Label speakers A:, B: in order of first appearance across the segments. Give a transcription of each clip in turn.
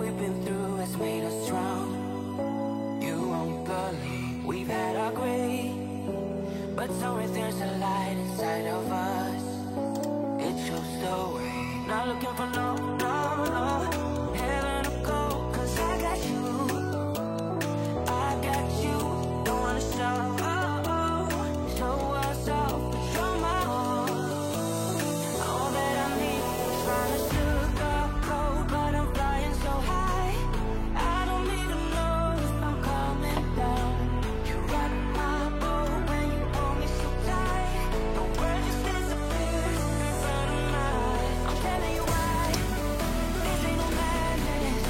A: we've been through has made us strong. You won't believe we've had our gray, but somewhere there's a light inside of us. It shows the way. Not looking for no heaven or gold, 'cause I got you. I got you. Don't wanna show us off, but you're my all. All that I need is trying to sugarcoat, but I'm flying so high. I don't even know if I'm coming down. You rock my boat when you hold me so tight. The world just disappears in front of my eyes. I'm telling you why. This ain't no madness.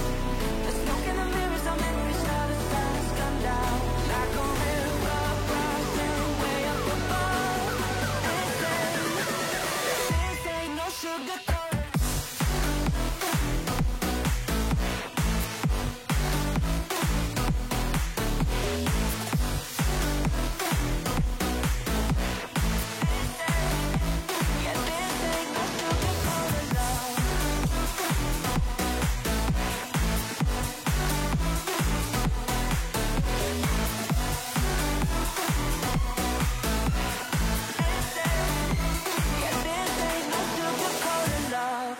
A: The smoke in the mirrors, our memories now the sun's gone down. Like a river rising way up above. This ain't no sugar coat. Yeah, this ain't no sugar coated love. Yeah, this ain't no sugar coated love.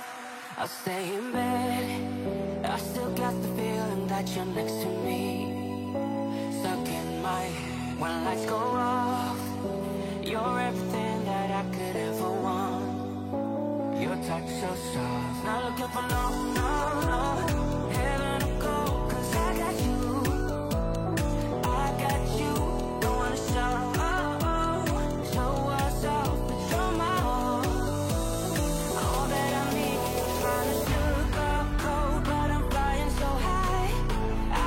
A: I'll stay in bed. I still got the feeling that you're next to me. Stuck in my head when lights go off. You're everything that I could ever want. Your touch so soft. Not looking for no heaven or gold, 'cause I got you. I got you. Don't wanna show us off, but you're my all. All that I need is trying to sugarcoat, but I'm flying so high.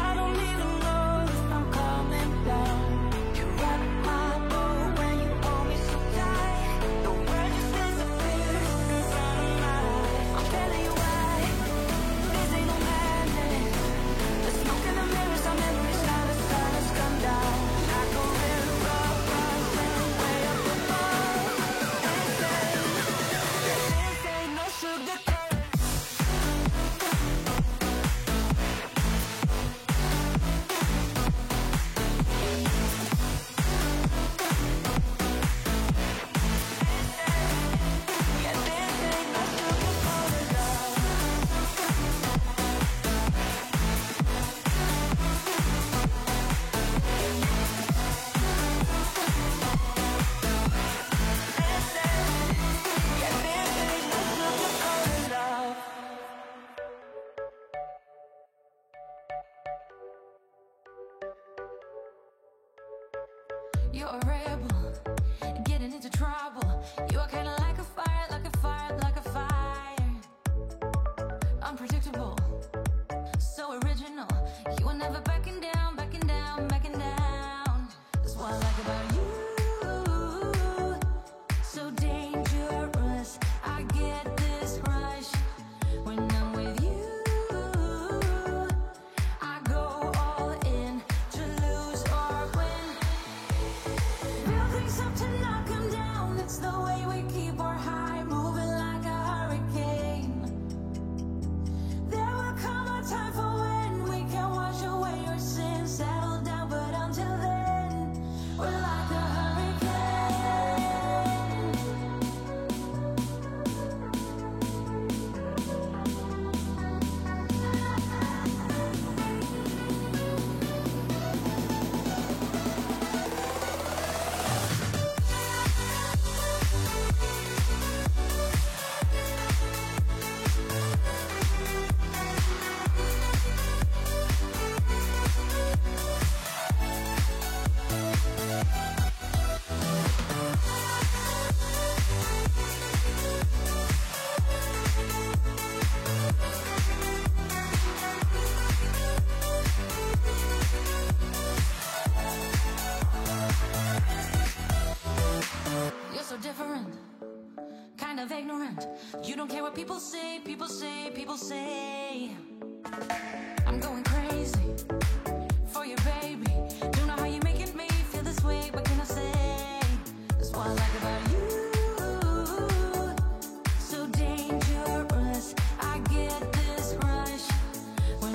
A: I don't even know if I'm coming down. You rock my boat when you hold me so tight. The world just disappears in front of my eyes. I'm telling you why. This ain't no madness. The smoke in the mirrors, our memories now the sun has come down. Like a river rising way up above. This ain't no sugar coat. Yeah, this ain't no sugar coated love. Yeah, this ain't no sugar coated love.
B: You're a rebel, getting into trouble. You are kinda like a fire, like a fire, like a fire. Unpredictable, so original. You are never backing down, backing down, backing down. That's what I like about you. So dangerous, I get this rush when I'm with you. I go all in to lose or win. Build things up to knock 'em down. It's the way we keep our high, moving like a hurricane. There will come a time for when we can wash away your sins, settle down, but until then, we're like a hurricane. You're so different, kind of ignorant. You don't care what people say, people say, people say. I'm going crazy for you, baby. Don't know how you're making me feel this way. What can I say? That's what I like about you. So dangerous, I get this rush when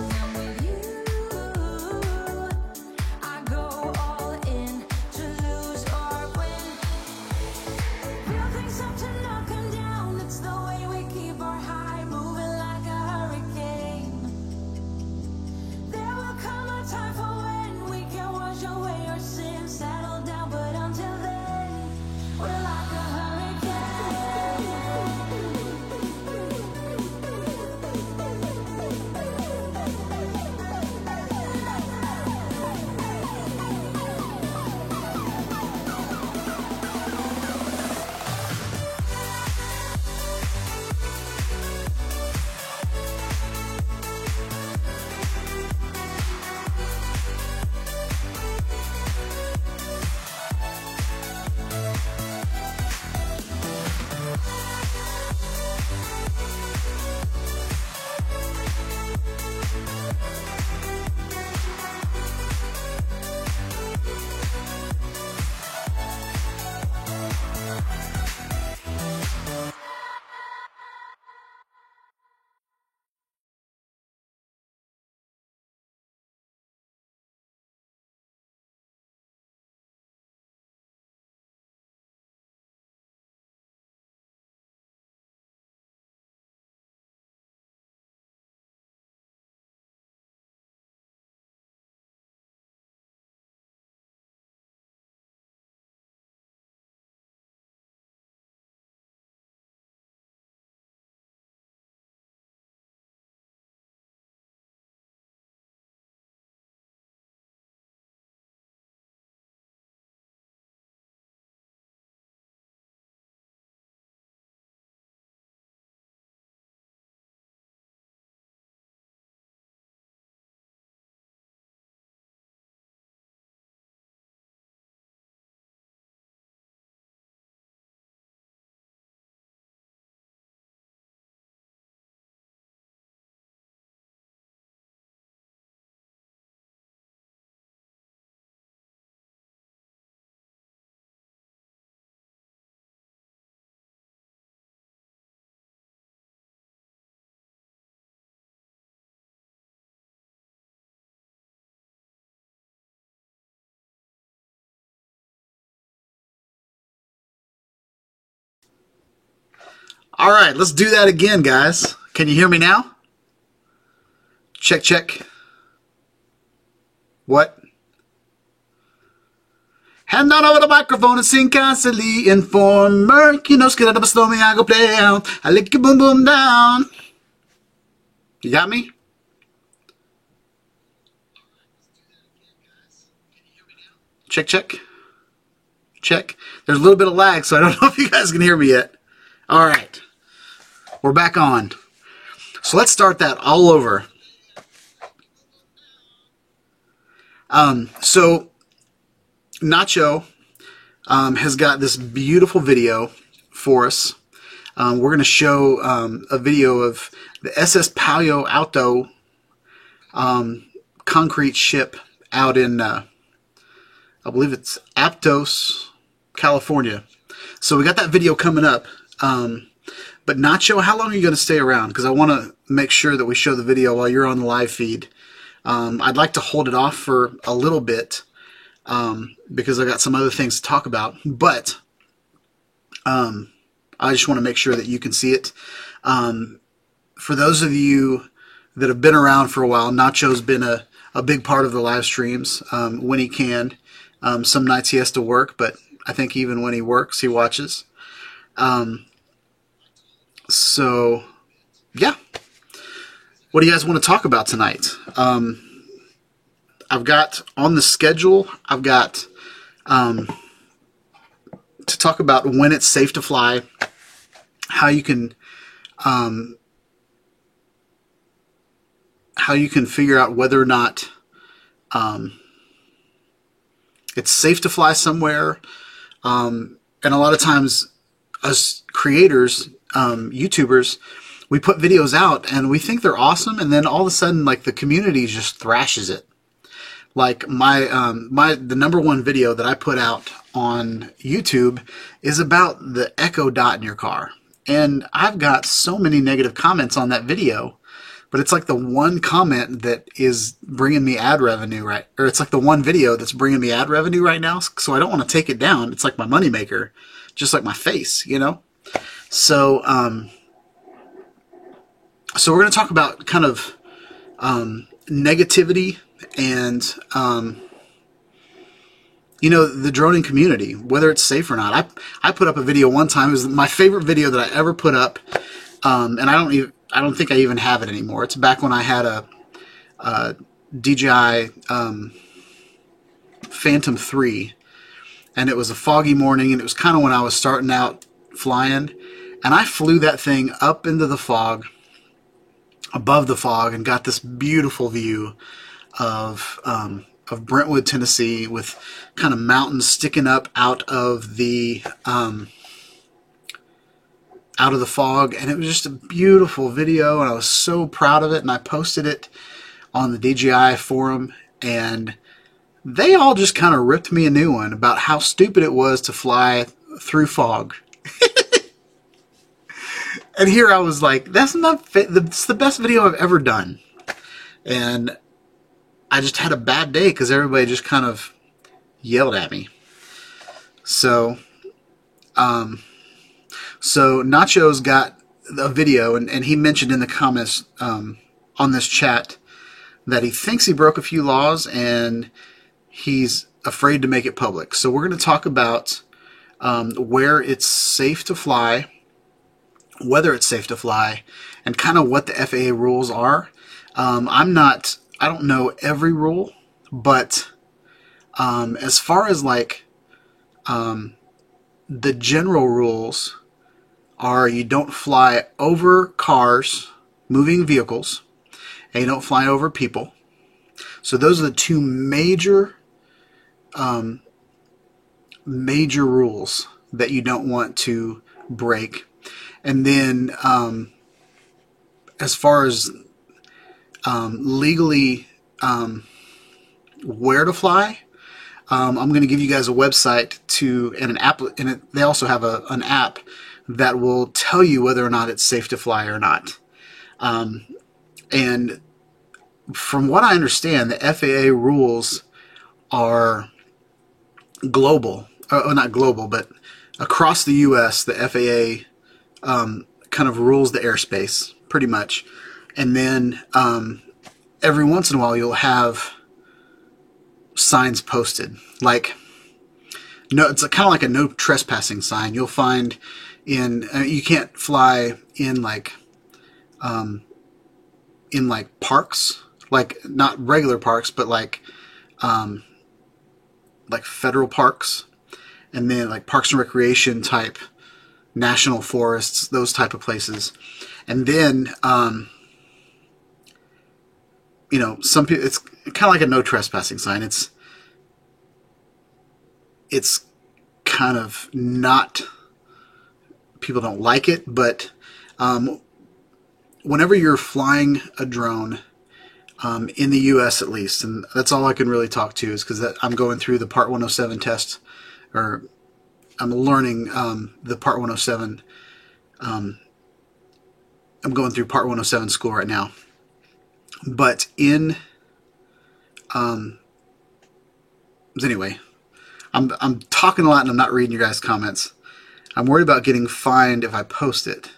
C: All right, let's do that again, guys. Can you hear me now? Check, check. What? Hand on over the microphone and sing constantly. Informer, you know, skid up, slow me, I go play out. I lick your boom boom down. You got me? Check, check. Check. There's a little bit of lag, so I don't know if you guys can hear me yet. All right. We're back on. So let's start that all over. So Nacho has got this beautiful video for us. We're going to show a video of the SS Palo Alto concrete ship out in, I believe it's Aptos, California. So we got that video coming up. But Nacho, how long are you going to stay around? Because I want to make sure that we show the video while you're on the live feed. I'd like to hold it off for a little bit because I got some other things to talk about. But I just want to make sure that you can see it. For those of you that have been around for a while, Nacho's been a big part of the live streams when he can. Some nights he has to work, but I think even when he works, he watches. So, yeah. What do you guys want to talk about tonight? I've got on the schedule, I've got to talk about when it's safe to fly, how you can figure out whether or not it's safe to fly somewhere. And a lot of times, us creators, YouTubers, we put videos out and we think they're awesome, and then all of a sudden, like, the community just thrashes it. Like the #1 video that I put out on YouTube is about the Echo Dot in your car, and I've got so many negative comments on that video. But it's like the one comment that is bringing me ad revenue, right? Or it's like the one video that's bringing me ad revenue right now. So I don't want to take it down. It's like my moneymaker, just like my face, you know? So, so we're going to talk about kind of negativity and, you know, the droning community, whether it's safe or not. I put up a video one time. It was my favorite video that I ever put up, and I don't think I even have it anymore. It's back when I had a DJI Phantom 3, and it was a foggy morning, and it was kind of when I was starting out flying, and I flew that thing up into the fog, above the fog, and got this beautiful view of Brentwood, Tennessee, with kind of mountains sticking up out of the fog, and it was just a beautiful video, and I was so proud of it, and I posted it on the DJI forum, and they all just kind of ripped me a new one about how stupid it was to fly through fog. And here I was like, that's the best video I've ever done. And I just had a bad day because everybody just kind of yelled at me. So, so Nacho's got a video, and he mentioned in the comments on this chat that he thinks he broke a few laws and he's afraid to make it public. So we're going to talk about where it's safe to fly, whether it's safe to fly, and kind of what the FAA rules are. I don't know every rule, but as far as like the general rules are, you don't fly over cars, moving vehicles, and you don't fly over people. So those are the two major rules that you don't want to break. And then as far as legally where to fly, I'm going to give you guys a website and an app, and they also have an app that will tell you whether or not it's safe to fly or not. And from what I understand, the FAA rules are global, or not global, but across the U.S., the FAA kind of rules the airspace, pretty much. And then every once in a while you'll have signs posted. Like, no, it's kind of like a no trespassing sign. You'll find you can't fly in like parks, like not regular parks, but like federal parks, and then like parks and recreation type, national forests, those type of places. And then you know, some people, it's kind of like a no trespassing sign. It's kind of not, people don't like it, but whenever you're flying a drone, in the U.S. at least, and that's all I can really talk to, is because I'm going through the Part 107 test, or I'm learning the Part 107. I'm going through Part 107 school right now. But anyway, I'm talking a lot and I'm not reading your guys' comments. I'm worried about getting fined if I post it.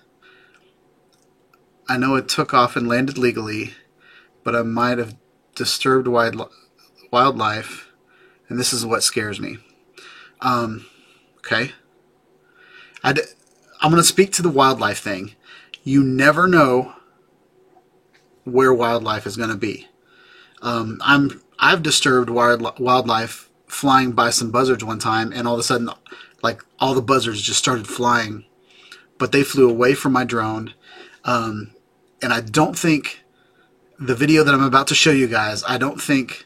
C: I know it took off and landed legally, but I might have disturbed wildlife, and this is what scares me. Okay. I'm going to speak to the wildlife thing. You never know where wildlife is going to be. I've disturbed wildlife flying by some buzzards one time, and all of a sudden, like, all the buzzards just started flying, but they flew away from my drone. And I don't think the video that I'm about to show you guys, I don't think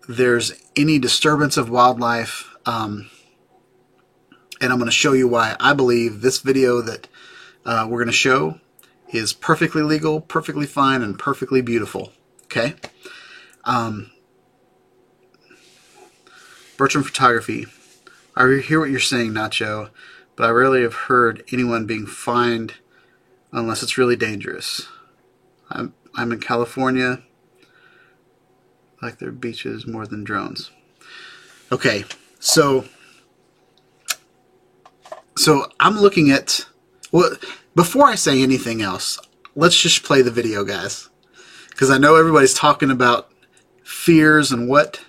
C: there's any disturbance of wildlife. And I'm going to show you why I believe this video that we're going to show is perfectly legal, perfectly fine, and perfectly beautiful. Okay? Bertram Photography. I hear what you're saying, Nacho, but I rarely have heard anyone being fined unless it's really dangerous. I'm in California. I like their beaches more than drones. Okay, so I'm looking at, well, before I say anything else, let's just play the video, guys, because I know everybody's talking about fears and what,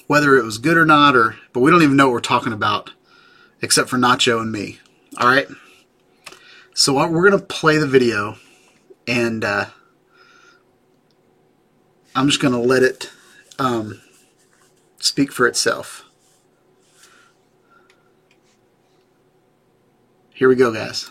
C: whether it was good or not, but we don't even know what we're talking about, except for Nacho and me. All right. So we're gonna play the video, and I'm just gonna let it speak for itself. Here we go, guys.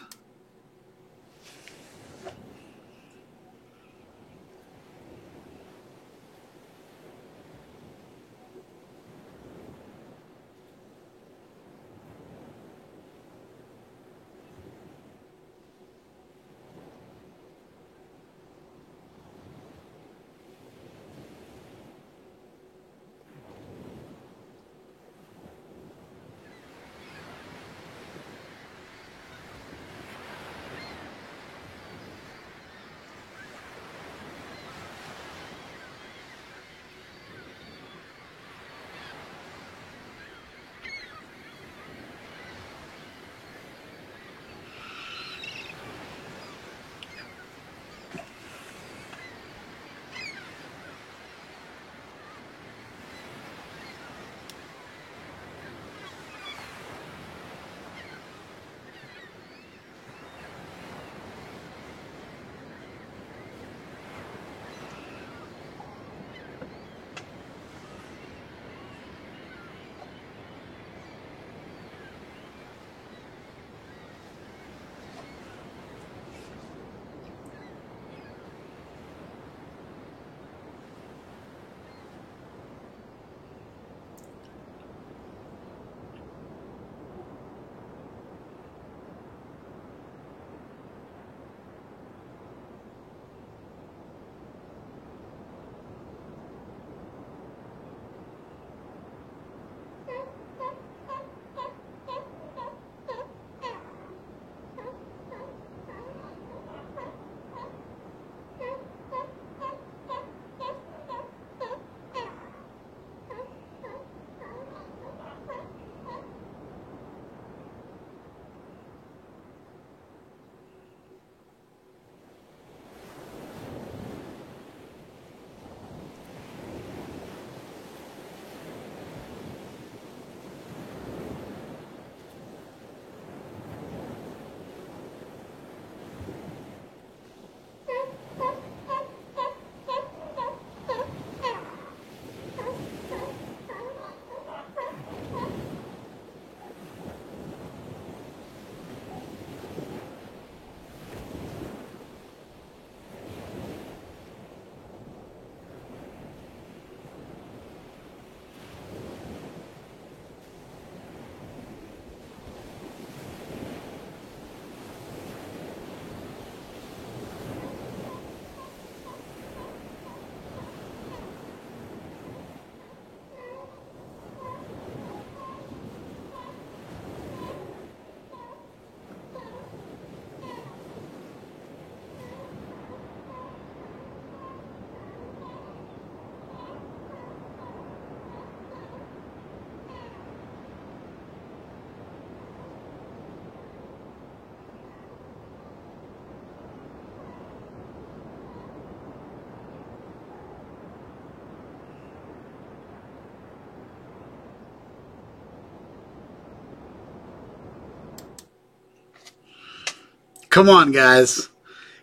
C: Come on, guys.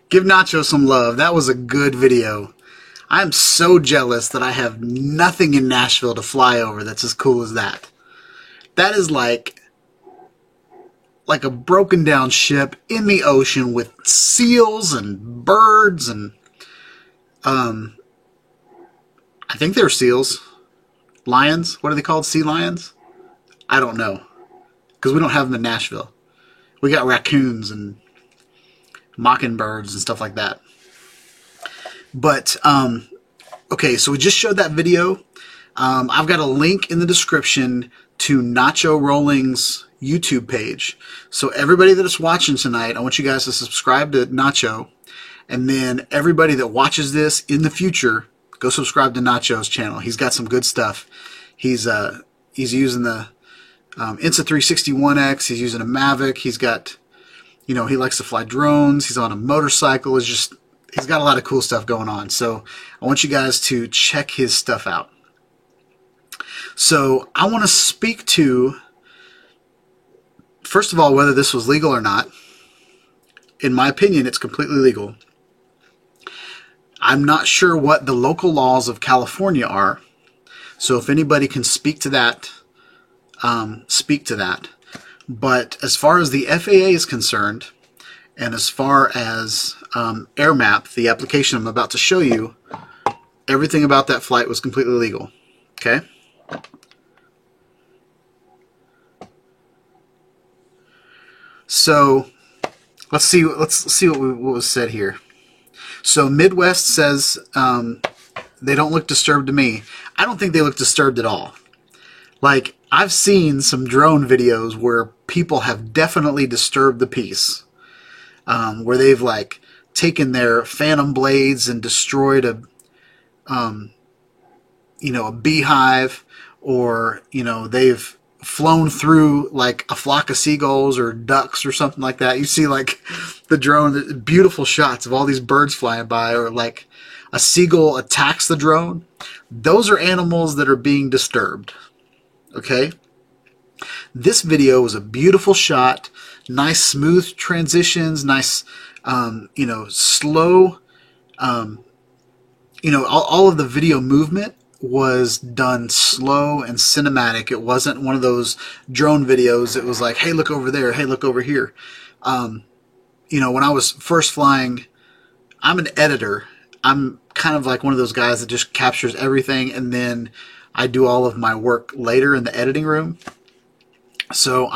C: Give Nacho some love. That was a good video. I'm so jealous that I have nothing in Nashville to fly over that's as cool as that. That is like a broken down ship in the ocean with seals and birds and I think they're seals. Lions? What are they called? Sea lions? I don't know. Because we don't have them in Nashville. We got raccoons and mockingbirds and stuff like that. But, okay, so we just showed that video. I've got a link in the description to Nacho Rolling's YouTube page. So everybody that is watching tonight, I want you guys to subscribe to Nacho. And then everybody that watches this in the future, go subscribe to Nacho's channel. He's got some good stuff. He's using the Insta360 X. He's using a Mavic. He's got, you know, he likes to fly drones. He's on a motorcycle. He's got a lot of cool stuff going on. So I want you guys to check his stuff out. So I want to speak to, first of all, whether this was legal or not. In my opinion, it's completely legal. I'm not sure what the local laws of California are. So if anybody can speak to that, speak to that. But as far as the FAA is concerned, and as far as AirMap, the application I'm about to show you, everything about that flight was completely legal. Okay? So let's see what was said here. So Midwest says they don't look disturbed to me. I don't think they look disturbed at all. Like, I've seen some drone videos where people have definitely disturbed the peace. Where they've like taken their phantom blades and destroyed a beehive, or they've flown through like a flock of seagulls or ducks or something like that. You see like the drone, beautiful shots of all these birds flying by, or like a seagull attacks the drone. Those are animals that are being disturbed. Okay? This video was a beautiful shot, nice smooth transitions, nice, slow, all of the video movement was done slow and cinematic. It wasn't one of those drone videos. It was like, hey, look over there. Hey, look over here. When I was first flying, I'm an editor. I'm kind of like one of those guys that just captures everything, and then I do all of my work later in the editing room. So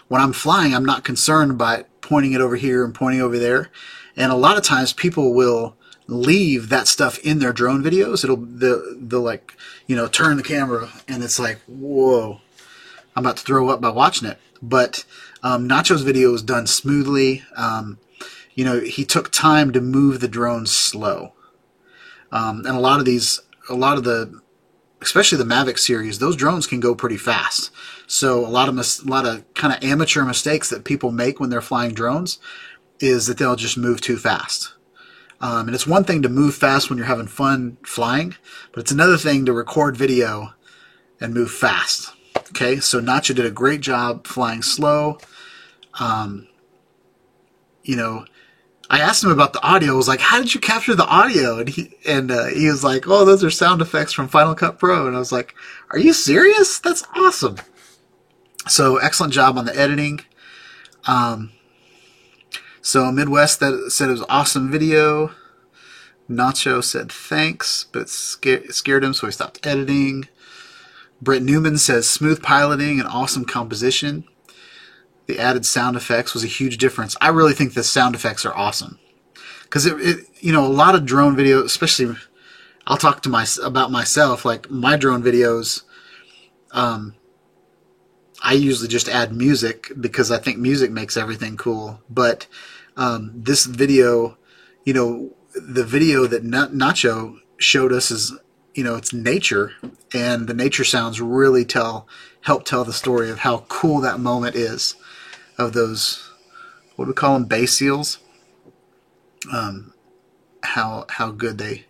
C: when I'm flying, I'm not concerned about pointing it over here and pointing over there. And a lot of times people will leave that stuff in their drone videos. They'll like, turn the camera and it's like, whoa, I'm about to throw up by watching it. But Nacho's video was done smoothly. He took time to move the drone slow. And a lot of the, especially the Mavic series, those drones can go pretty fast. So a lot of kind of amateur mistakes that people make when they're flying drones is that they'll just move too fast. And it's one thing to move fast when you're having fun flying, but it's another thing to record video and move fast. Okay, so Nacho did a great job flying slow. I asked him about the audio. I was like, how did you capture the audio? And he was like, oh, those are sound effects from Final Cut Pro. And I was like, are you serious? That's awesome. So excellent job on the editing. So Midwest said it was an awesome video. Nacho said thanks, but it scared him, so he stopped editing. Brett Newman says smooth piloting and awesome composition. The added sound effects was a huge difference. I really think the sound effects are awesome. Because a lot of drone videos, especially, I'll talk about myself, like my drone videos, I usually just add music because I think music makes everything cool. But this video, the video that Nacho showed us is, it's nature, and the nature sounds really help tell the story of how cool that moment is of those, what do we call them, bay seals? How good they,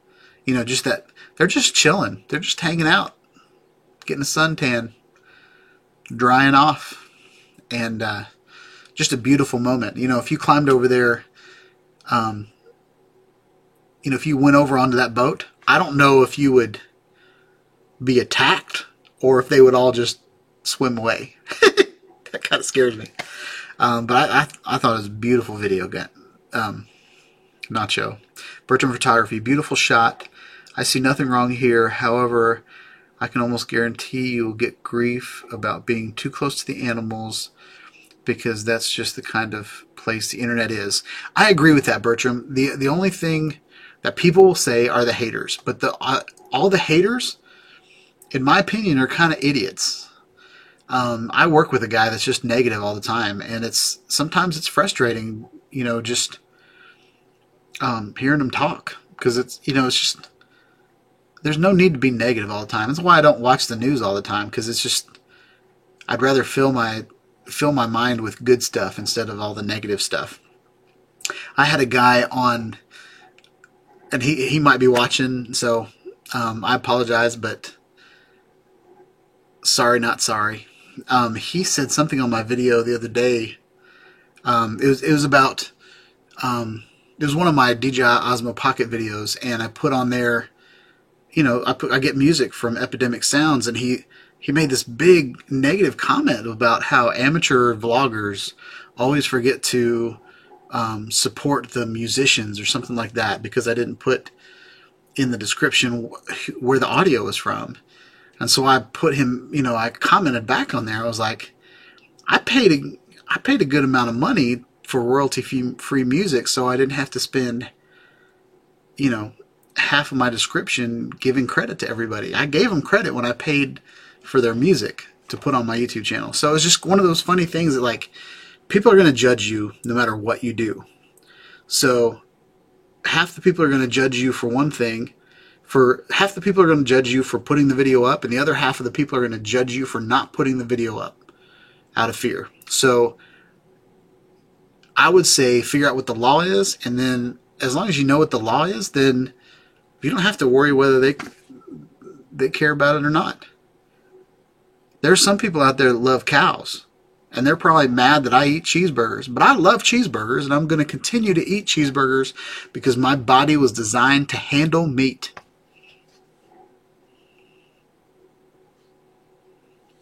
C: just that they're just chilling, they're just hanging out, getting a suntan, drying off, and just a beautiful moment. You know, if you climbed over there, you know, if you went over onto that boat, I don't know if you would be attacked or if they would all just swim away. That kind of scares me. But I thought it was a beautiful video. Nacho. Bertram Photography. Beautiful shot. I see nothing wrong here. However, I can almost guarantee you will get grief about being too close to the animals because that's just the kind of place the internet is. I agree with that, Bertram. The only thing that people will say are the haters. But all the haters, in my opinion, are kind of idiots. I work with a guy that's just negative all the time, and sometimes it's frustrating, you know, just hearing him talk, because it's just, there's no need to be negative all the time. That's why I don't watch the news all the time, because it's just, I'd rather fill my mind with good stuff instead of all the negative stuff. I had a guy on, and he might be watching, so I apologize, but sorry, not sorry. He said something on my video the other day. It was about, it was one of my DJI Osmo Pocket videos, and I put on there, you know, I get music from Epidemic Sounds, and he made this big negative comment about how amateur vloggers always forget to support the musicians or something like that, because I didn't put in the description where the audio was from. And so I put him, you know, I commented back on there. I was like, I paid a good amount of money for royalty-free music, so I didn't have to spend, you know, half of my description giving credit to everybody. I gave them credit when I paid for their music to put on my YouTube channel. So it's just one of those funny things that, like, people are going to judge you no matter what you do. So half the people are going to judge you for one thing. Half the people are going to judge you for putting the video up, and the other half of the people are going to judge you for not putting the video up out of fear. So I would say figure out what the law is, and then as long as you know what the law is, then you don't have to worry whether they care about it or not. There's some people out there that love cows, and they're probably mad that I eat cheeseburgers. But I love cheeseburgers, and I'm going to continue to eat cheeseburgers because my body was designed to handle meat.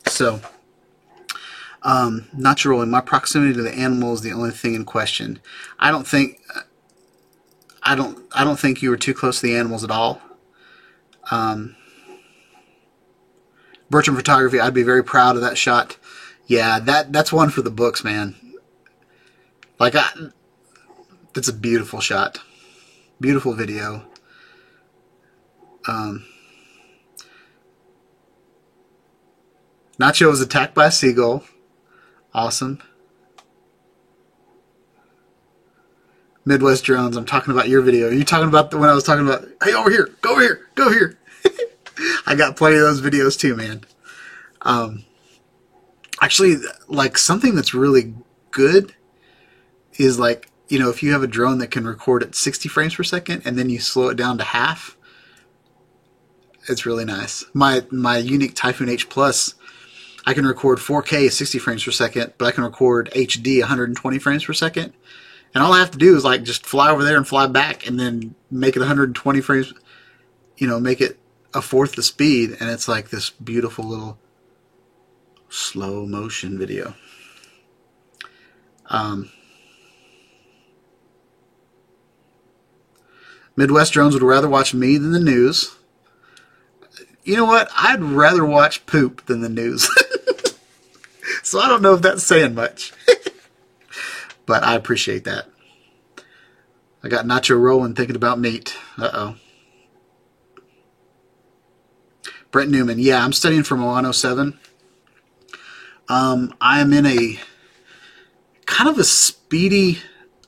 C: So, naturally, my proximity to the animal is the only thing in question. I don't think you were too close to the animals at all. Bertram Photography, I'd be very proud of that shot. Yeah, that's one for the books, man. Like, that's a beautiful shot. Beautiful video. Nacho was attacked by a seagull. Awesome. Midwest Drones, I'm talking about your video. Are you talking about the one I was talking about? Hey, over here. Go over here. Go here. I got plenty of those videos too, man. Actually, like, something that's really good is, like, you know, if you have a drone that can record at 60 frames per second and then you slow it down to half, it's really nice. My Yuneec Typhoon H Plus, I can record 4K 60 frames per second, but I can record HD 120 frames per second. And all I have to do is, like, just fly over there and fly back and then make it 120 frames, you know, make it a fourth the speed, and it's like this beautiful little slow motion video. Midwest Drones would rather watch me than the news. You know what? I'd rather watch poop than the news. So I don't know if that's saying much. But I appreciate that. I got Nacho rolling thinking about meat. Uh-oh. Brent Newman. Yeah, I'm studying for Moano 7. I am in a kind of a speedy...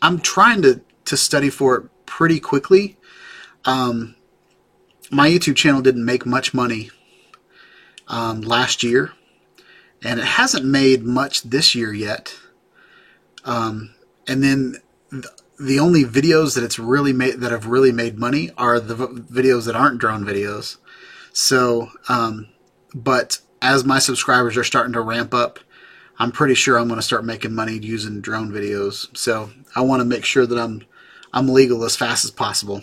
C: I'm trying to study for it pretty quickly. My YouTube channel didn't make much money last year. And it hasn't made much this year yet. And then the only videos that it's really made, that have really made money, are the videos that aren't drone videos. So, but as my subscribers are starting to ramp up, I'm pretty sure I'm going to start making money using drone videos. So I want to make sure that I'm legal as fast as possible.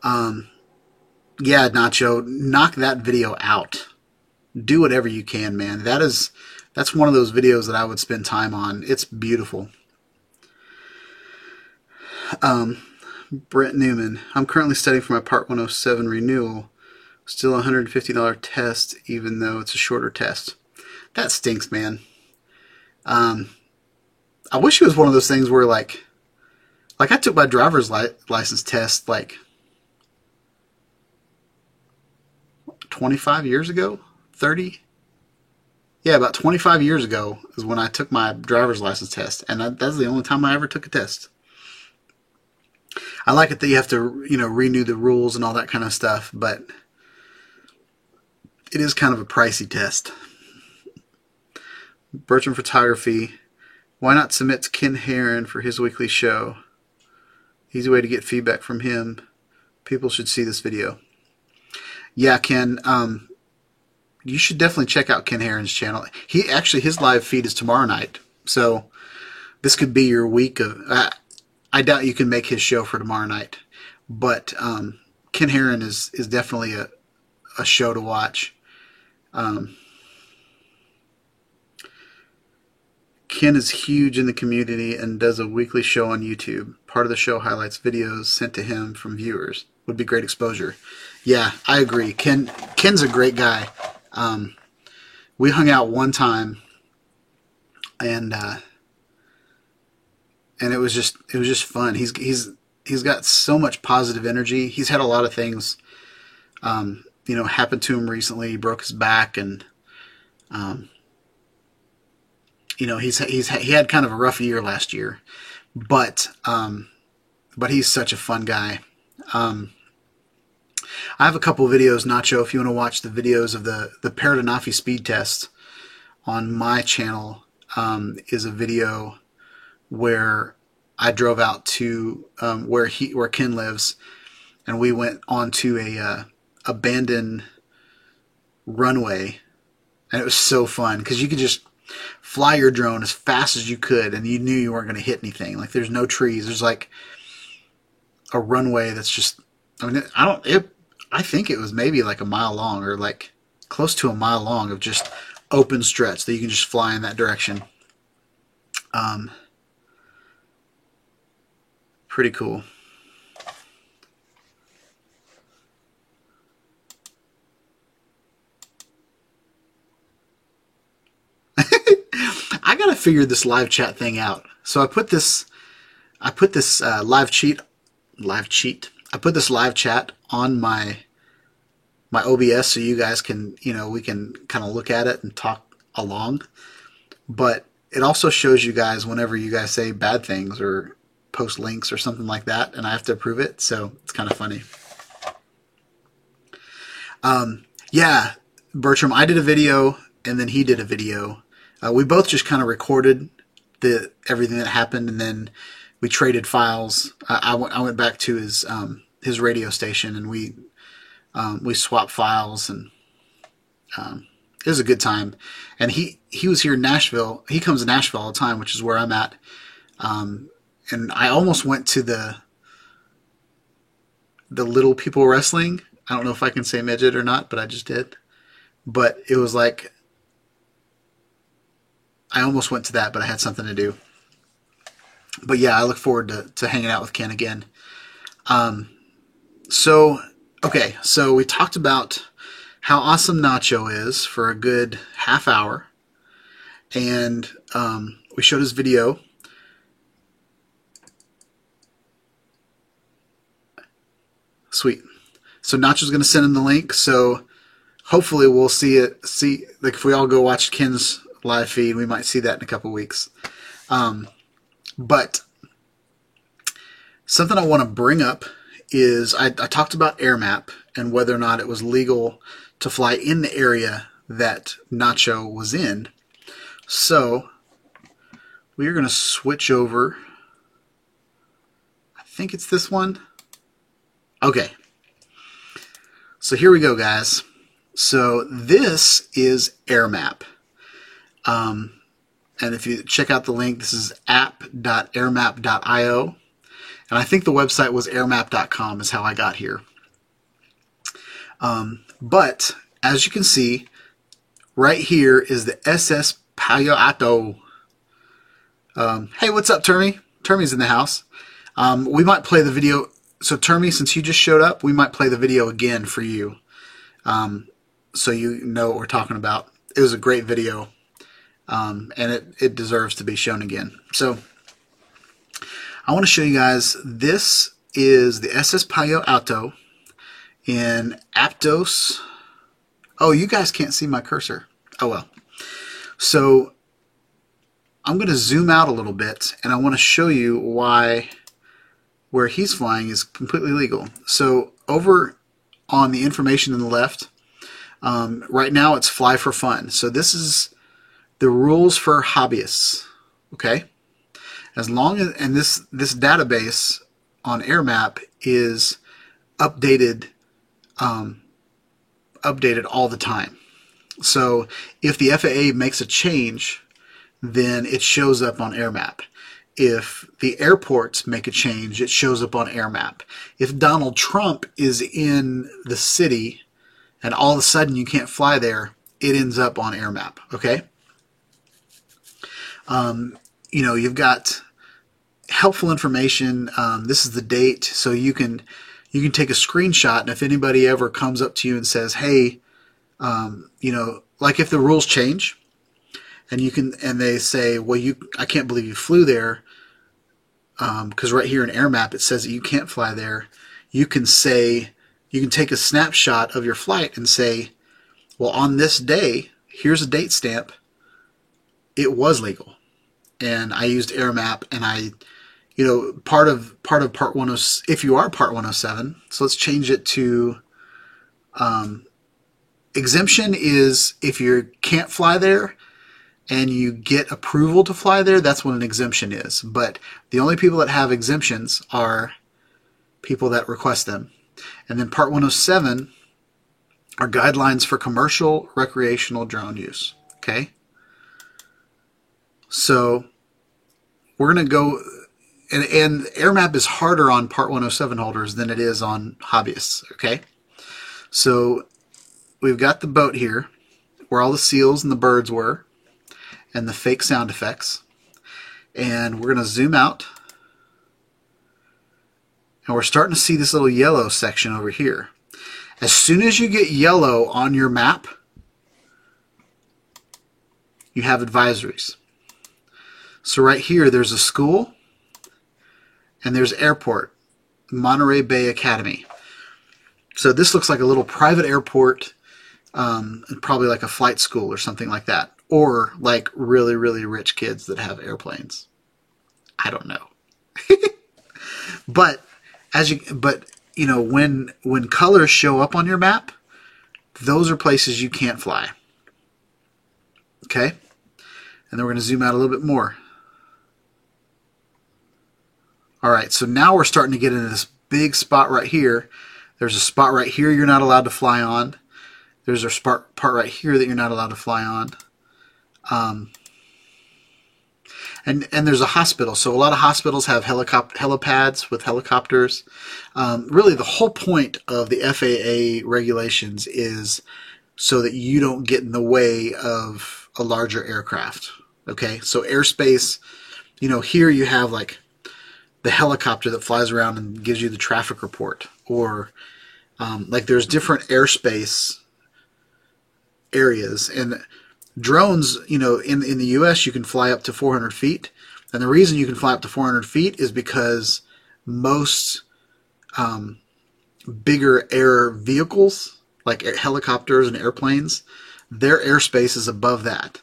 C: Yeah, Nacho, knock that video out. Do whatever you can, man. That's one of those videos that I would spend time on. It's beautiful. Brent Newman, I'm currently studying for my Part 107 renewal. Still a $150 test, even though it's a shorter test. That stinks, man. I wish it was one of those things where, like I took my driver's license test, like, 25 years ago? 30? Yeah, about 25 years ago is when I took my driver's license test, and that's the only time I ever took a test. I like it that you have to, you know, renew the rules and all that kind of stuff, but it is kind of a pricey test. Bertram Photography. Why not submit to Ken Heron for his weekly show? Easy way to get feedback from him. People should see this video. Yeah, Ken, you should definitely check out Ken Heron's channel. His live feed is tomorrow night, so this could be your week of... I doubt you can make his show for tomorrow night, but Ken Heron is definitely a show to watch. Ken is huge in the community and does a weekly show on YouTube. Part of the show highlights videos sent to him from viewers. Would be great exposure. Yeah, I agree. Ken's a great guy. We hung out one time, and it was just fun. He's got so much positive energy. He's had a lot of things, you know, happen to him recently. He broke his back, and you know, he had kind of a rough year last year, but he's such a fun guy. I have a couple videos, Nacho, if you want to watch the videos of the Paradenofi speed test on my channel. Is a video where I drove out to where Ken lives, and we went onto a abandoned runway, and it was so fun because you could just fly your drone as fast as you could, and you knew you weren't going to hit anything. Like, there's no trees. There's like a runway that's just, I mean, I think it was maybe like a mile long, or like close to a mile long of just open stretch that you can just fly in that direction. Pretty cool. I gotta figure this live chat thing out. So I put this live chat on my OBS so you guys can, you know, we can kind of look at it and talk along. But it also shows you guys whenever you guys say bad things or post links or something like that, and I have to approve it, so it's kind of funny. Yeah, Bertram, I did a video, and then he did a video. We both just kind of recorded everything that happened, and then we traded files. I went back to his radio station, and we swapped files, and it was a good time. And he was here in Nashville. He comes to Nashville all the time, which is where I'm at. And I almost went to the Little People Wrestling. I don't know if I can say midget or not, but I just did. But it was like, I almost went to that, but I had something to do. But yeah, I look forward to hanging out with Ken again. So we talked about how awesome Nacho is for a good half hour. And we showed his video. Sweet. So Nacho's going to send him the link. So hopefully we'll see it. Like, if we all go watch Ken's live feed, we might see that in a couple weeks. But something I want to bring up is I talked about AirMap and whether or not it was legal to fly in the area that Nacho was in. So we are going to switch over. I think it's this one. Okay. So here we go, guys. So this is AirMap. And if you check out the link, this is app.airmap.io. And I think the website was airmap.com is how I got here. But as you can see, right here is the SS Palo Alto. Hey, what's up, Termy? Termy's in the house. We might play the video. So Termy, since you just showed up, we might play the video again for you. So you know what we're talking about. It was a great video. And it deserves to be shown again. So I want to show you guys, this is the SS Palo Alto in Aptos. Oh, you guys can't see my cursor. Oh well. So I'm going to zoom out a little bit, and I want to show you why where he's flying is completely legal. So over on the information on the left, right now it's fly for fun. So this is the rules for hobbyists. Okay, as long as, and this database on AirMap is updated updated all the time. So if the FAA makes a change, then it shows up on AirMap. If the airports make a change, it shows up on AirMap. If Donald Trump is in the city and all of a sudden you can't fly there, it ends up on AirMap. Okay. You know, you've got helpful information. This is the date, so you can take a screenshot, and if anybody ever comes up to you and says, hey, you know, like if the rules change and they say, well, I can't believe you flew there, because right here in AirMap it says that you can't fly there. You can take a snapshot of your flight and say, well, on this day, here's a date stamp. It was legal. And I used AirMap, and you know, part of part 10, if you are part 107, so let's change it to, exemption is if you can't fly there and you get approval to fly there, that's what an exemption is. But the only people that have exemptions are people that request them. And then part 107 are guidelines for commercial recreational drone use. Okay. So we're going to go, and AirMap is harder on Part 107 holders than it is on hobbyists. Okay. So we've got the boat here where all the seals and the birds were and the fake sound effects. And we're going to zoom out. And we're starting to see this little yellow section over here. As soon as you get yellow on your map, you have advisories. So right here, there's a school, and there's airport, Monterey Bay Academy. So this looks like a little private airport, probably like a flight school or something like that, or like really, really rich kids that have airplanes. I don't know. But you know, when colors show up on your map, those are places you can't fly. Okay, and then we're going to zoom out a little bit more. All right, so now we're starting to get into this big spot right here. There's a spot right here you're not allowed to fly on. There's a part right here that you're not allowed to fly on. And there's a hospital. So a lot of hospitals have helipads with helicopters. Really, the whole point of the FAA regulations is so that you don't get in the way of a larger aircraft. Okay, so airspace, you know, here you have like the helicopter that flies around and gives you the traffic report, or like there's different airspace areas. And drones, you know, in the US you can fly up to 400 feet, and the reason you can fly up to 400 feet is because most bigger air vehicles, like helicopters and airplanes, their airspace is above that.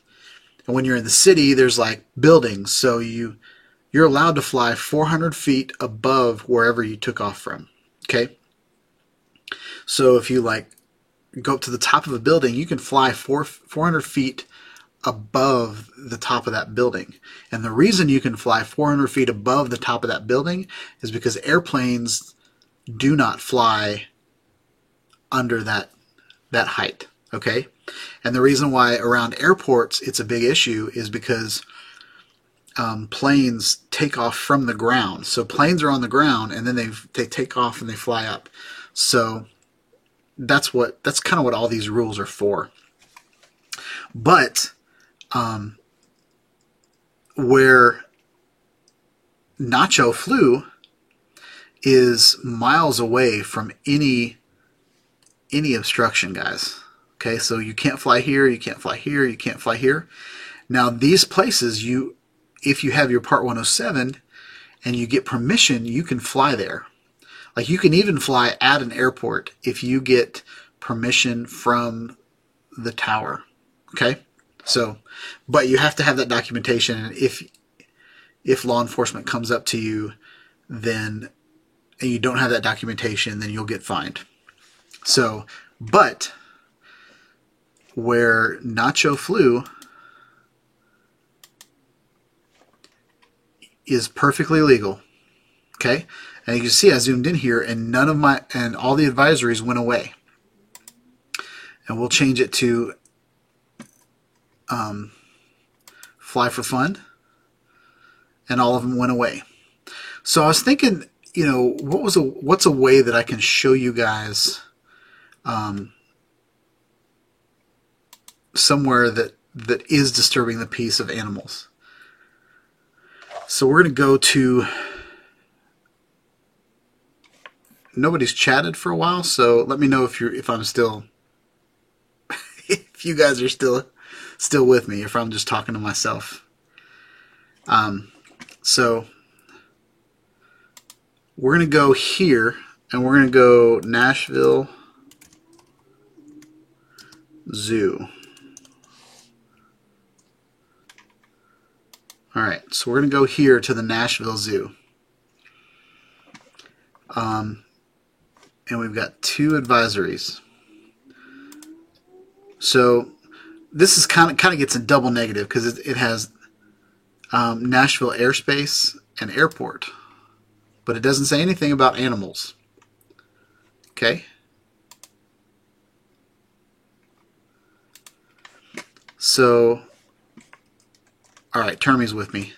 C: And when you're in the city, there's like buildings, so you're allowed to fly 400 feet above wherever you took off from. Okay, so if you like go up to the top of a building, you can fly 400 feet above the top of that building. And the reason you can fly 400 feet above the top of that building is because airplanes do not fly under that height. Okay, And the reason why around airports it's a big issue is because planes take off from the ground. So planes are on the ground and then they take off and they fly up. So that's kind of what all these rules are for. But where Nacho flew is miles away from any obstruction, guys. Okay, so you can't fly here, you can't fly here, you can't fly here. Now these places, if you have your Part 107 and you get permission, you can fly there. Like you can even fly at an airport if you get permission from the tower. Okay, so but you have to have that documentation, and if law enforcement comes up to you, then and you don't have that documentation, then you'll get fined. So, but where Nacho flew is perfectly legal. Okay, and you can see I zoomed in here, and all the advisories went away. And we'll change it to fly for fun, and all of them went away. So I was thinking, you know, what's a way that I can show you guys somewhere that is disturbing the peace of animals. So we're going to go to, nobody's chatted for a while, so let me know if I'm still if you guys are still with me, if I'm just talking to myself. So we're going to go here, and we're going to go Nashville Zoo. Alright, so we're going to go here to the Nashville Zoo. And we've got 2 advisories. So this is kind of gets a double negative because it has Nashville airspace and airport, but it doesn't say anything about animals. Okay. So, all right, Termy's with me.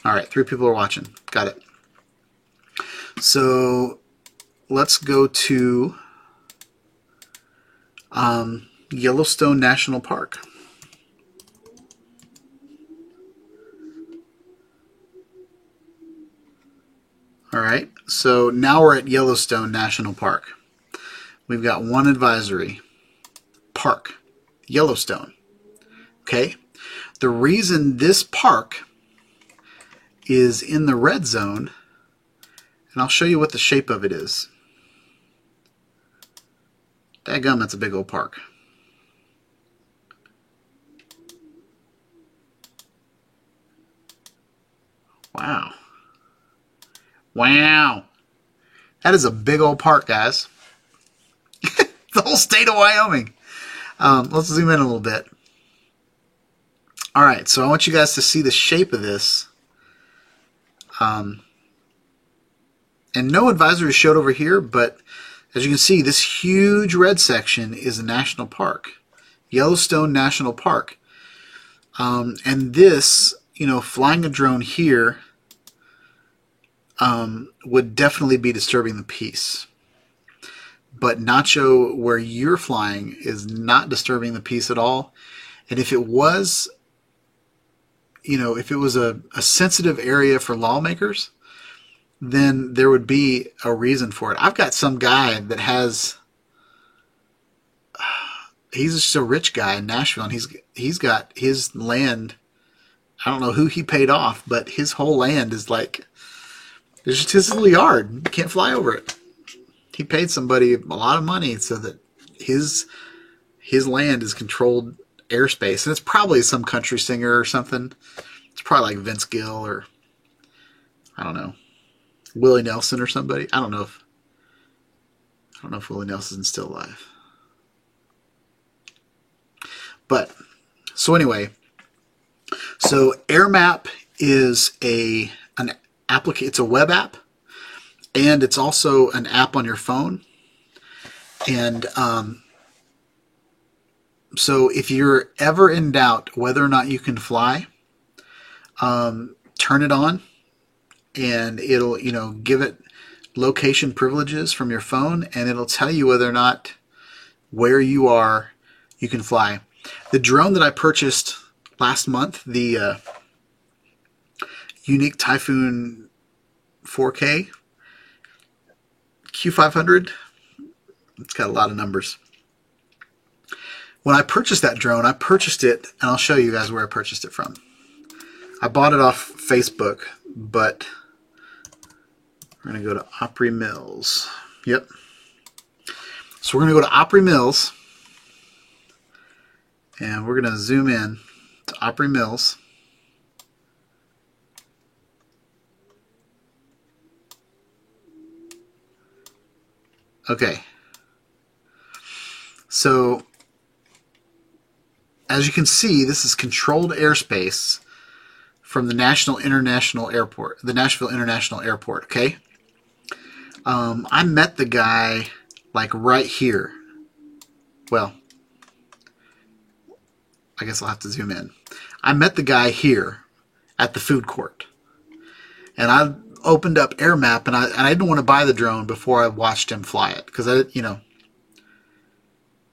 C: All right, 3 people are watching. Got it. So let's go to Yellowstone National Park. All right, so now we're at Yellowstone National Park. We've got 1 advisory. Park, Yellowstone. Okay, the reason this park is in the red zone, and I'll show you what the shape of it is. Dadgum, that's a big old park. Wow. Wow. That is a big old park, guys. The whole state of Wyoming. Let's zoom in a little bit. Alright, so I want you guys to see the shape of this. And no advisory showed over here, but as you can see, this huge red section is a national park. Yellowstone National Park. And this, you know, flying a drone here would definitely be disturbing the peace. But Nacho, where you're flying, is not disturbing the peace at all. And if it was, you know, if it was a sensitive area for lawmakers, then there would be a reason for it. I've got some guy that has, he's just a rich guy in Nashville, and he's got his land. I don't know who he paid off, but his whole land is like, it's just his little yard. You can't fly over it. He paid somebody a lot of money so that his land is controlled airspace, and it's probably some country singer or something. It's probably like Vince Gill or I don't know, Willie Nelson or somebody. I don't know if Willie Nelson's still alive. But so anyway, so AirMap is an application. It's a web app, and it's also an app on your phone. And So if you're ever in doubt whether or not you can fly, turn it on, and it'll, give it location privileges from your phone, and it'll tell you whether or not where you are, you can fly. The drone that I purchased last month, the Unique Typhoon 4K Q500, it's got a lot of numbers. When I purchased that drone, I purchased it, and I'll show you guys where I purchased it from. I bought it off Facebook, but we're going to go to Opry Mills. Yep. So we're going to go to Opry Mills, and we're going to zoom in to Opry Mills. Okay. So, as you can see, this is controlled airspace from the Nashville International Airport, okay? I met the guy like right here. Well, I guess I'll have to zoom in. I met the guy here at the food court, and I opened up AirMap, and I didn't want to buy the drone before I watched him fly it, because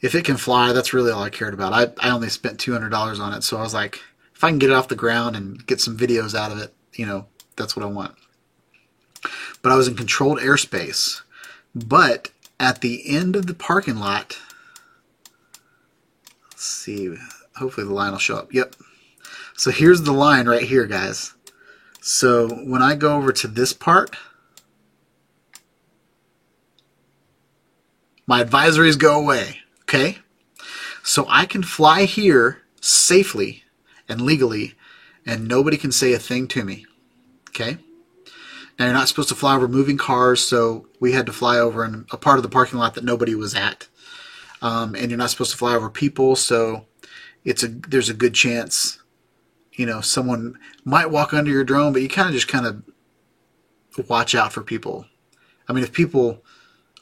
C: if it can fly, that's really all I cared about. I only spent $200 on it, so I was like, if I can get it off the ground and get some videos out of it, that's what I want. But I was in controlled airspace. But at the end of the parking lot, let's see, hopefully the line will show up. Yep. So here's the line right here, guys. So when I go over to this part, my advisories go away, okay? So I can fly here safely and legally, and nobody can say a thing to me, okay? Now, you're not supposed to fly over moving cars, so we had to fly over in a part of the parking lot that nobody was at. And you're not supposed to fly over people, so there's a good chance, someone might walk under your drone, but you kind of watch out for people. I mean, if people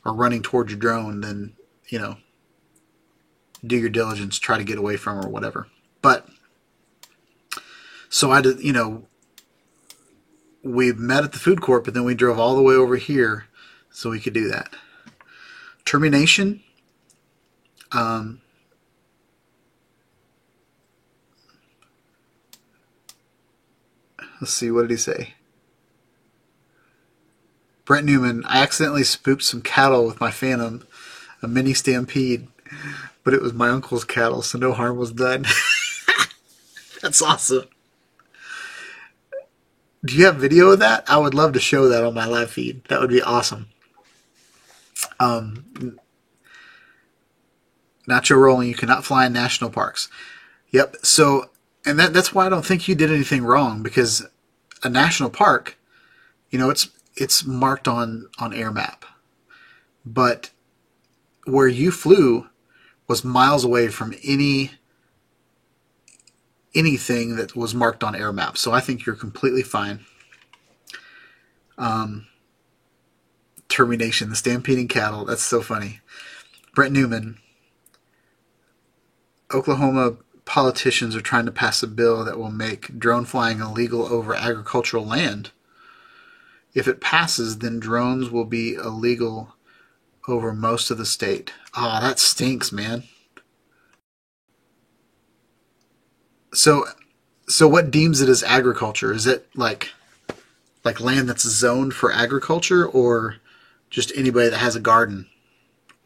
C: are running towards your drone, then, do your diligence, try to get away from them or whatever. But, so I did, we met at the food court, but then we drove all the way over here so we could do that. Termination. Let's see, what did he say? Brent Newman, I accidentally spooked some cattle with my Phantom, a mini Stampede, but it was my uncle's cattle, so no harm was done. That's awesome. Do you have video of that? I would love to show that on my live feed. That would be awesome. Nacho Rolling, you cannot fly in national parks. Yep. So, and that's why I don't think you did anything wrong, because a national park, it's marked on AirMap. But where you flew was miles away from anything that was marked on AirMap. So I think you're completely fine. Termination, the stampeding cattle. That's so funny. Brent Newman. Oklahoma politicians are trying to pass a bill that will make drone flying illegal over agricultural land. If it passes, then drones will be illegal over most of the state. Oh, that stinks, man. So what deems it as agriculture? Is it like land that's zoned for agriculture, or just anybody that has a garden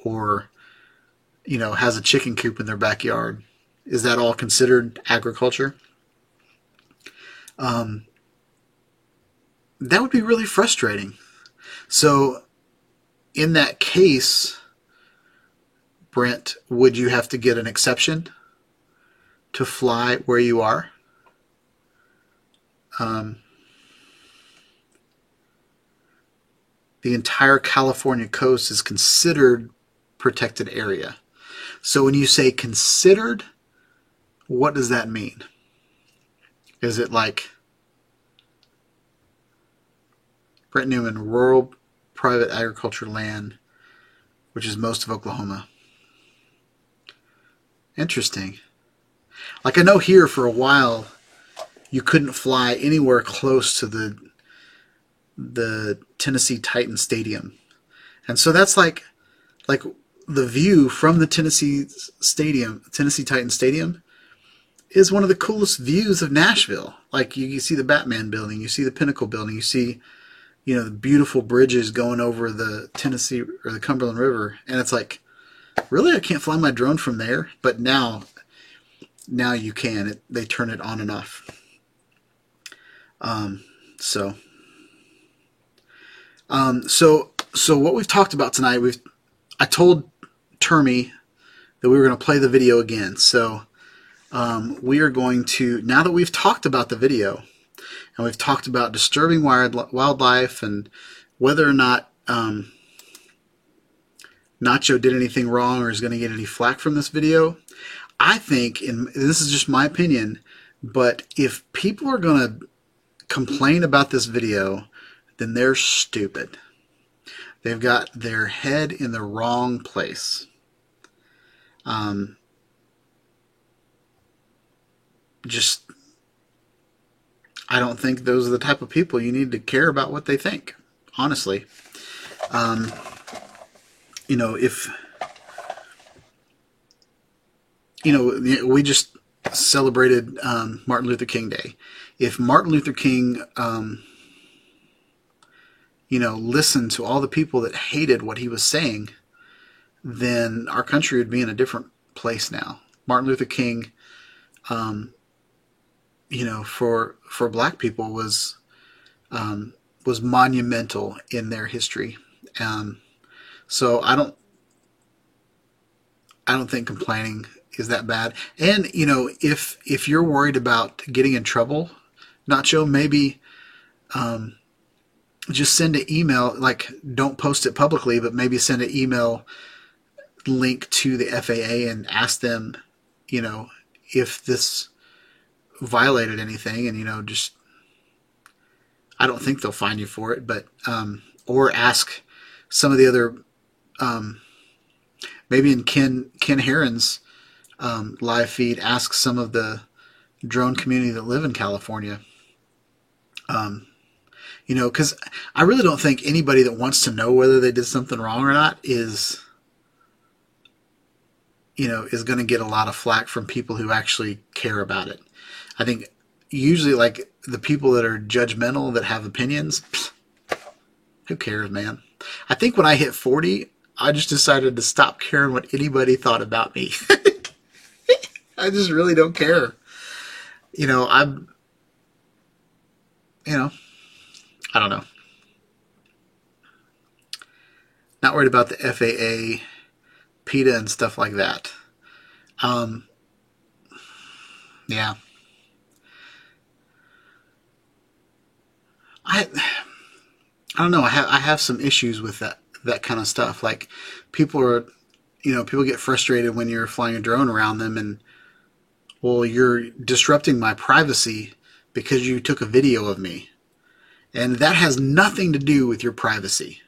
C: or, has a chicken coop in their backyard? Is that all considered agriculture? That would be really frustrating. So in that case, Brent, would you have to get an exception to fly where you are? The entire California coast is considered protected area. So when you say considered, what does that mean? Is it like Brent Newman, rural private agriculture land, which is most of Oklahoma? Interesting. Like, I know here for a while you couldn't fly anywhere close to the Tennessee Titan Stadium. And so that's like the view from the Tennessee Titan Stadium is one of the coolest views of Nashville. Like, you see the Batman building, you see the Pinnacle building, you see, you know, the beautiful bridges going over the Tennessee or the Cumberland River. And it's like, really, I can't fly my drone from there? But now you can. They turn it on and off. So what we've talked about tonight, I told Termy that we were going to play the video again. So we are going to, now that we've talked about the video and we've talked about disturbing wildlife and whether or not Nacho did anything wrong or is going to get any flack from this video, I think, and this is just my opinion, but if people are going to complain about this video, then they're stupid. They've got their head in the wrong place. I don't think those are the type of people you need to care about what they think, honestly. You know, we just celebrated Martin Luther King Day. If Martin Luther King, listened to all the people that hated what he was saying, then our country would be in a different place now. Martin Luther King, for black people was monumental in their history. So I don't think complaining is that bad. And, if you're worried about getting in trouble, Nacho, maybe just send an email, like, don't post it publicly, but maybe send an email link to the FAA and ask them, if this violated anything, and, just, I don't think they'll fine you for it, but, or ask some of the other, maybe in Ken Herron's live feed, ask some of the drone community that live in California. Because I really don't think anybody that wants to know whether they did something wrong or not is going to get a lot of flack from people who actually care about it. I think usually, like, the people that are judgmental, that have opinions, who cares, man? I think when I hit 40, I just decided to stop caring what anybody thought about me. I just really don't care. I don't know. Not worried about the FAA, PETA, and stuff like that. Yeah. I don't know. I have some issues with that kind of stuff. Like, people get frustrated when you're flying a drone around them, and, well, you're disrupting my privacy because you took a video of me. And that has nothing to do with your privacy.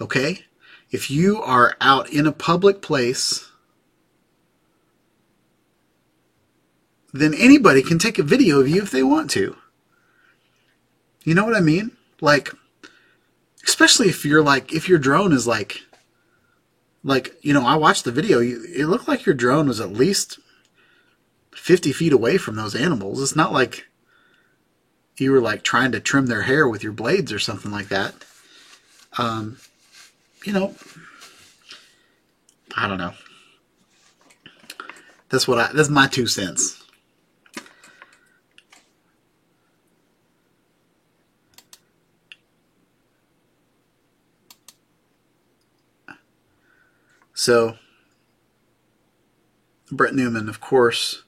C: Okay? If you are out in a public place, then anybody can take a video of you if they want to. You know what I mean? Like, especially if your drone is I watched the video. It looked like your drone was at least 50 feet away from those animals. It's not like you were, like, trying to trim their hair with your blades or something like that. I don't know. That's my 2 cents. So, Brett Newman, of course,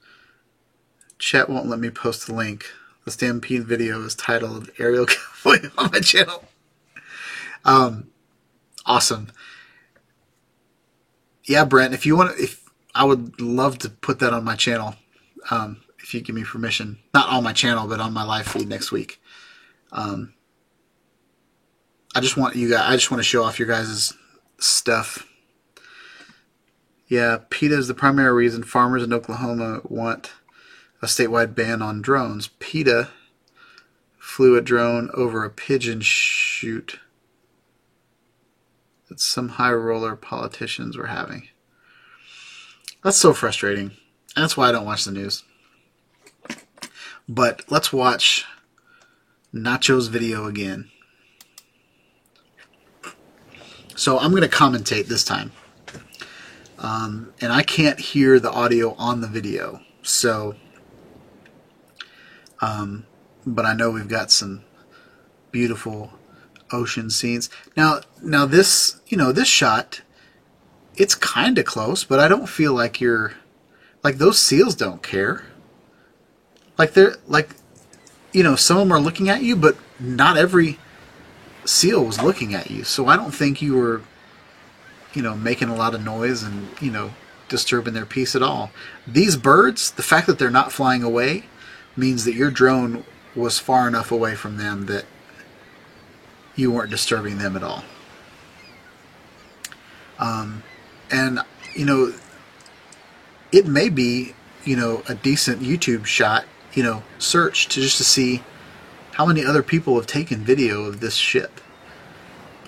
C: chat won't let me post the link. The Stampede video is titled Aerial Cowboy on my channel. Awesome. Yeah, Brent, I would love to put that on my channel. If you give me permission. Not on my channel, but on my live feed next week. I just want to show off your guys' stuff. Yeah, PETA is the primary reason farmers in Oklahoma want a statewide ban on drones. PETA flew a drone over a pigeon shoot that some high roller politicians were having. That's so frustrating. And that's why I don't watch the news. But let's watch Nacho's video again. So I'm going to commentate this time. And I can't hear the audio on the video. So, but I know we've got some beautiful ocean scenes. Now this, this shot, it's kind of close, but I don't feel like you're, like those seals don't care. Like they're, like, some of them are looking at you, but not every seal was looking at you. So I don't think you were, making a lot of noise and, disturbing their peace at all. These birds, the fact that they're not flying away means that your drone was far enough away from them that you weren't disturbing them at all. And, it may be, a decent YouTube shot, search to see how many other people have taken video of this ship.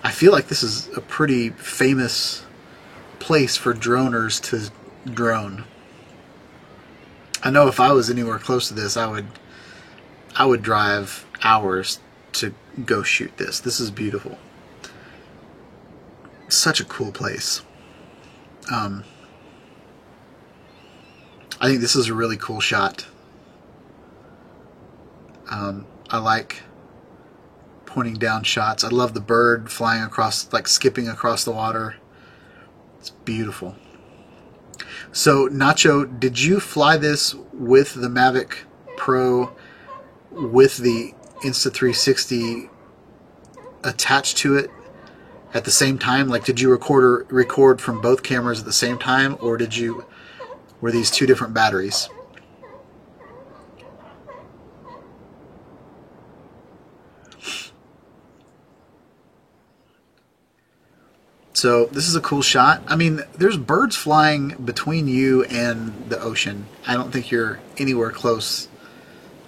C: I feel like this is a pretty famous place for droners to drone. I know if I was anywhere close to this, I would drive hours to go shoot this. This is beautiful. Such a cool place. I think this is a really cool shot. I like pointing down shots. I love the bird flying across, like skipping across the water. It's beautiful. So, Nacho, did you fly this with the Mavic Pro with the Insta360 attached to it at the same time? Like, did you record from both cameras at the same time, or were these two different batteries? So this is a cool shot. I mean, there's birds flying between you and the ocean. I don't think you're anywhere close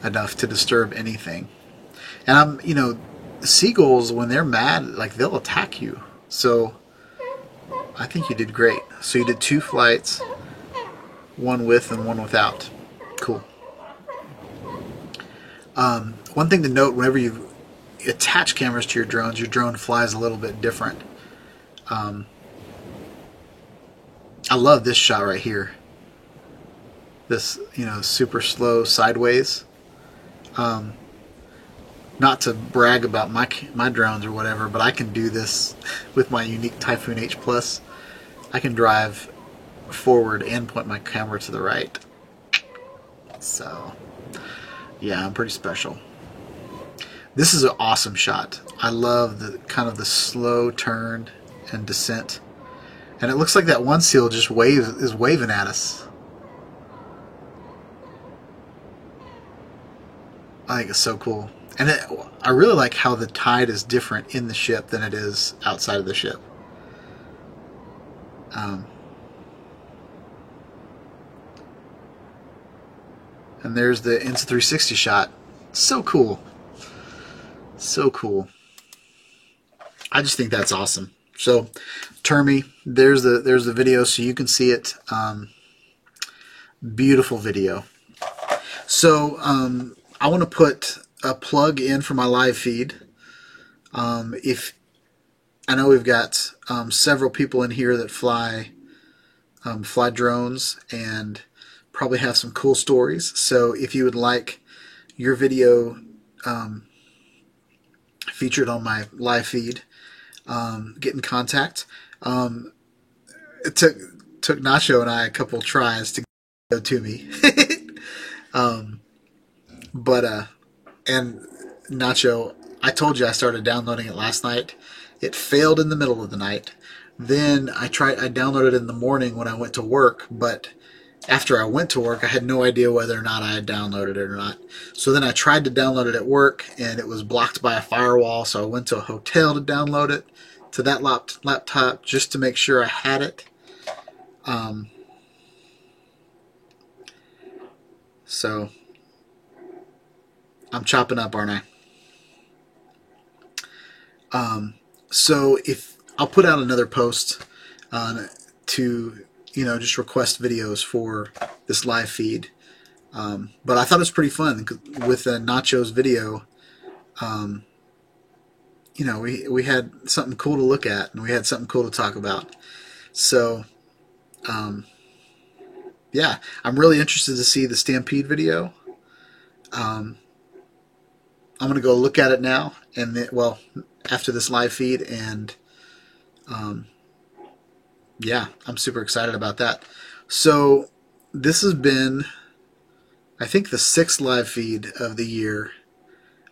C: enough to disturb anything. And seagulls, when they're mad, like, they'll attack you. So I think you did great. So you did 2 flights, one with and one without. Cool. One thing to note, whenever you attach cameras to your drone flies a little bit different. I love this shot right here. This, super slow sideways. Not to brag about my drones or whatever, but I can do this with my Yuneec Typhoon H Plus. I can drive forward and point my camera to the right. So, yeah, I'm pretty special. This is an awesome shot. I love the kind of the slow turn and descent. And it looks like that one seal just is waving at us. I think it's so cool. And I really like how the tide is different in the ship than it is outside of the ship. And there's the Insta360 shot. So cool. So cool. I just think that's awesome. So, Termy, there's the video so you can see it. Beautiful video. So, I want to put a plug in for my live feed. If I know we've got several people in here that fly drones and probably have some cool stories. So, if you would like your video featured on my live feed, get in contact. It took Nacho and I a couple tries to go to me. And Nacho, I told you I started downloading it last night. It failed in the middle of the night. Then I downloaded it in the morning when I went to work, but after I went to work, I had no idea whether or not I had downloaded it or not. So then I tried to download it at work, and it was blocked by a firewall, so I went to a hotel to download it to that laptop just to make sure I had it. So I'm chopping up, aren't I? So if I'll put out another post to just request videos for this live feed. But I thought it was pretty fun with Nacho's video. We had something cool to look at, and we had something cool to talk about. So, yeah, I'm really interested to see the Stampede video. I'm going to go look at it now, and then, well, after this live feed, and yeah, I'm super excited about that. So, this has been, I think, the 6th live feed of the year.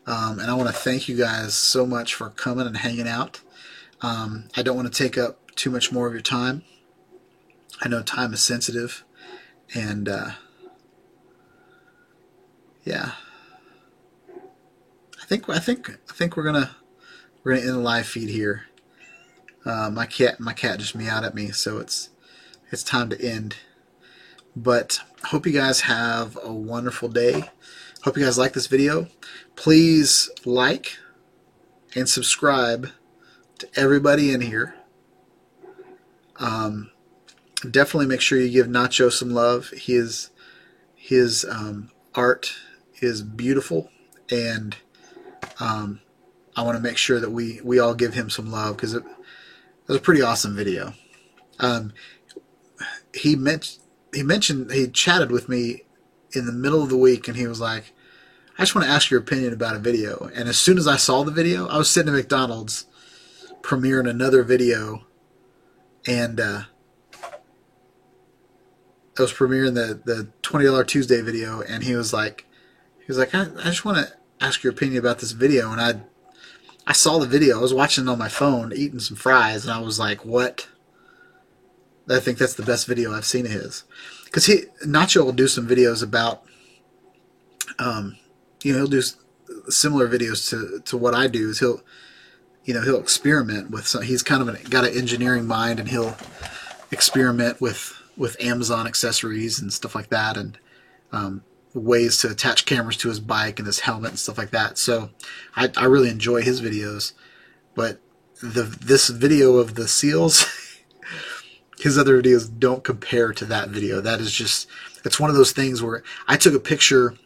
C: And I want to thank you guys so much for coming and hanging out. I don't want to take up too much more of your time. I know time is sensitive, and yeah, I think we're gonna end the live feed here. My cat just meowed at me, so it's time to end. But I hope you guys have a wonderful day. Hope you guys like this video. Please like and subscribe to everybody in here. Definitely make sure you give Nacho some love. His art is beautiful, and I want to make sure that we all give him some love, because it was a pretty awesome video. He chatted with me in the middle of the week, and he was like, I just want to ask your opinion about a video. And as soon as I saw the video, I was sitting at McDonald's premiering another video, and I was premiering the $20 Tuesday video, and he was like, I just want to ask your opinion about this video. And I saw the video. I was watching it on my phone, eating some fries, and I was like, what? I think that's the best video I've seen of his. Because Nacho will do some videos about, he'll do similar videos to what I do. Is he'll experiment with some. He's kind of got an engineering mind, and he'll experiment with Amazon accessories and stuff like that, and ways to attach cameras to his bike and his helmet and stuff like that. So I really enjoy his videos. But this video of the seals, his other videos don't compare to that video. That is just, it's one of those things where I took a picture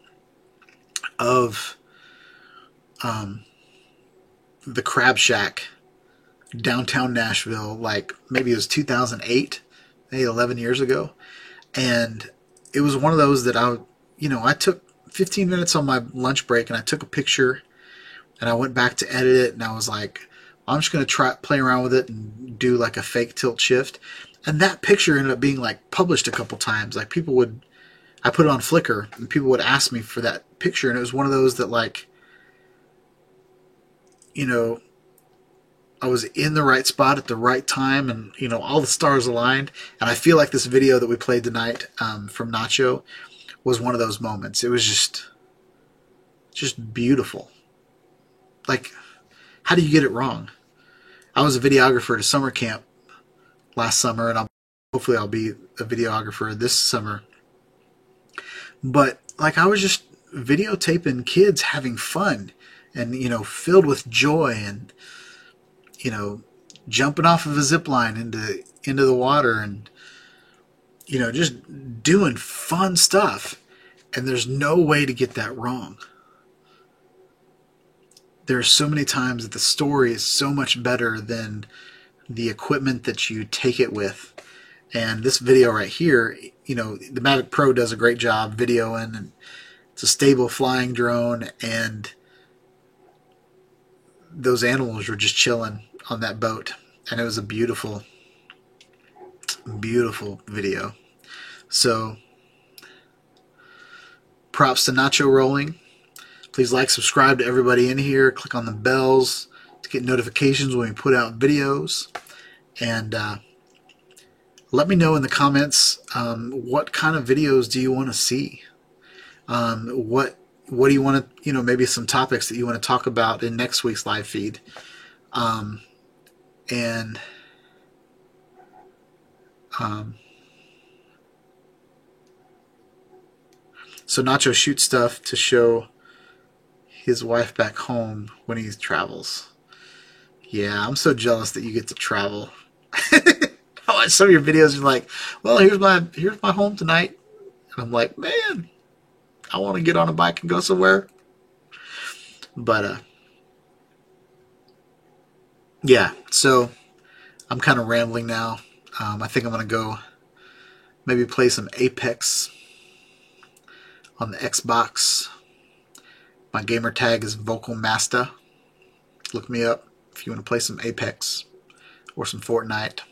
C: of the Crab Shack downtown Nashville, like maybe it was 2008, maybe 11 years ago, and it was one of those that I took 15 minutes on my lunch break, and I took a picture, and I went back to edit it, and I was like, I'm just going to play around with it and do like a fake tilt shift. And that picture ended up being like published a couple times. Like I put it on Flickr, and people would ask me for that picture, and it was one of those that, like, I was in the right spot at the right time, and all the stars aligned. And I feel like this video that we played tonight from Nacho was one of those moments. It was just beautiful. Like, how do you get it wrong? I was a videographer at a summer camp last summer, and hopefully I'll be a videographer this summer. But like, I was just videotaping kids having fun, and filled with joy, and jumping off of a zip line into the water, and just doing fun stuff. And there's no way to get that wrong. There are so many times that the story is so much better than the equipment that you take it with. And this video right here, the Mavic Pro does a great job videoing, and it's a stable flying drone, and those animals were just chilling on that boat, and it was a beautiful, beautiful video. So props to Nacho Rolling. Please like, subscribe to everybody in here. Click on the bells to get notifications when we put out videos. And let me know in the comments what kind of videos do you want to see. What do you want to, maybe some topics that you want to talk about in next week's live feed. So Nacho shoots stuff to show his wife back home when he travels. Yeah, I'm so jealous that you get to travel. I watch some of your videos. You're like, well, here's my home tonight, and I'm like, man, I want to get on a bike and go somewhere. But yeah. So I'm kind of rambling now. I think I'm gonna go maybe play some Apex on the Xbox. My gamer tag is Vocal Master. Look me up if you want to play some Apex or some Fortnite.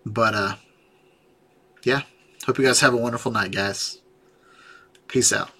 C: But yeah, hope you guys have a wonderful night, guys. Peace out.